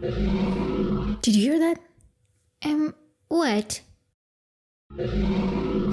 Did you hear that? What?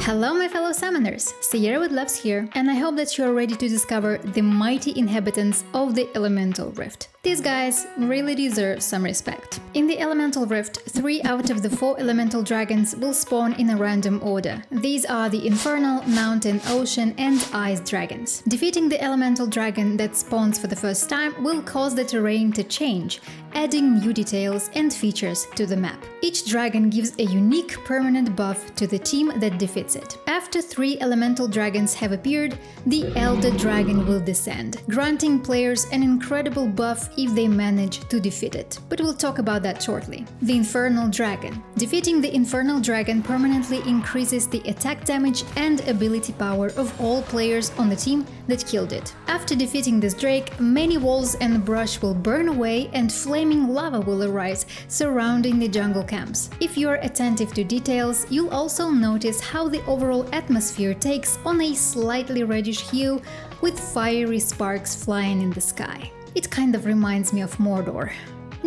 Hello my fellow summoners, Sierra with Loves here, and I hope that you are ready to discover the mighty inhabitants of the Elemental Rift. These guys really deserve some respect. In the Elemental Rift, 3 out of the 4 elemental dragons will spawn in a random order. These are the Infernal, Mountain, Ocean and Ice dragons. Defeating the elemental dragon that spawns for the first time will cause the terrain to change, adding new details and features to the map. Each dragon gives a unique permanent buff to the team that defeats it. After 3 elemental dragons have appeared, the Elder Dragon will descend, granting players an incredible buff if they manage to defeat it. But we'll talk about that shortly. The Infernal Dragon. Defeating the Infernal Dragon permanently increases the attack damage and ability power of all players on the team that killed it. After defeating this drake, many walls and brush will burn away and flaming lava will arise surrounding the jungle camps. If you're attentive to details, you'll also notice how the overall atmosphere takes on a slightly reddish hue with fiery sparks flying in the sky. It kind of reminds me of Mordor,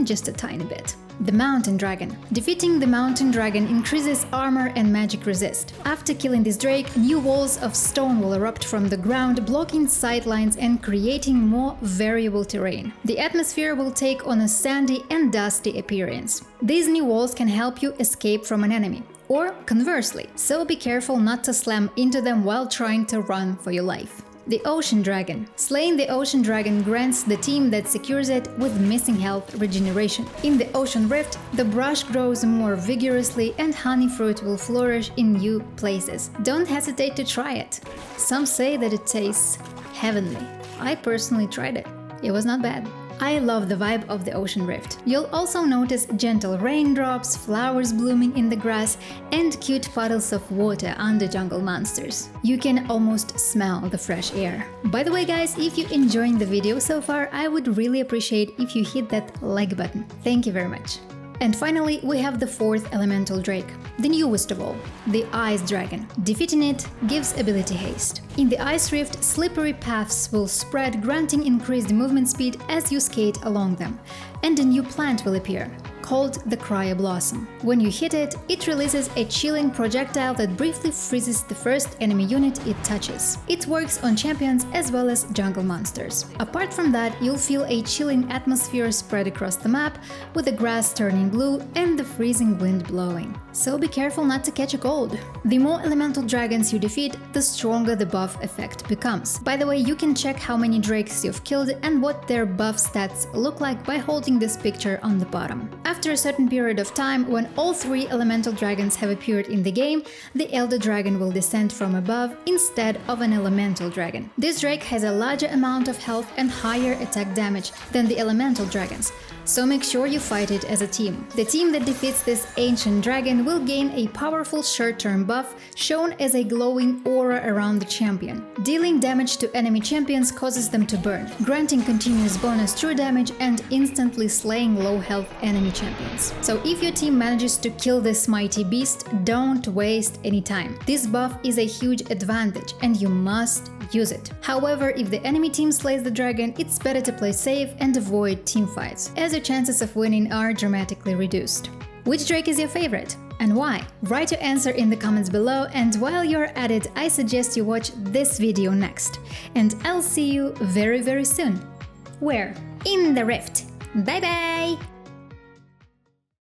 just a tiny bit. The Mountain Dragon. Defeating the Mountain Dragon increases armor and magic resist. After killing this drake, new walls of stone will erupt from the ground, blocking sightlines and creating more variable terrain. The atmosphere will take on a sandy and dusty appearance. These new walls can help you escape from an enemy, or conversely, so be careful not to slam into them while trying to run for your life. The Ocean Dragon. Slaying the Ocean Dragon grants the team that secures it with missing health regeneration. In the Ocean Rift, the brush grows more vigorously and honey fruit will flourish in new places. Don't hesitate to try it. Some say that it tastes heavenly. I personally tried it. It was not bad. I love the vibe of the Ocean Rift. You'll also notice gentle raindrops, flowers blooming in the grass, and cute puddles of water under jungle monsters. You can almost smell the fresh air. By the way guys, if you're enjoying the video so far, I would really appreciate if you hit that like button. Thank you very much. And finally, we have the 4th elemental drake, the newest of all, the Ice Dragon. Defeating it gives ability haste. In the Ice Rift, slippery paths will spread, granting increased movement speed as you skate along them, and a new plant will appear, called the Cryo Blossom. When you hit it, it releases a chilling projectile that briefly freezes the first enemy unit it touches. It works on champions as well as jungle monsters. Apart from that, you'll feel a chilling atmosphere spread across the map, with the grass turning blue and the freezing wind blowing. So be careful not to catch a cold. The more elemental dragons you defeat, the stronger the buff effect becomes. By the way, you can check how many drakes you've killed and what their buff stats look like by holding this picture on the bottom. After a certain period of time, when all 3 elemental dragons have appeared in the game, the Elder Dragon will descend from above instead of an elemental dragon. This drake has a larger amount of health and higher attack damage than the elemental dragons, so make sure you fight it as a team. The team that defeats this ancient dragon will gain a powerful short-term buff shown as a glowing aura around the champion. Dealing damage to enemy champions causes them to burn, granting continuous bonus true damage and instantly slaying low-health enemy champions. So if your team manages to kill this mighty beast, don't waste any time. This buff is a huge advantage and you must use it. However, if the enemy team slays the dragon, it's better to play safe and avoid teamfights, as your chances of winning are dramatically reduced. Which drake is your favorite? And why? Write your answer in the comments below, and while you're at it, I suggest you watch this video next. And I'll see you very soon. Where? In the Rift. Bye bye!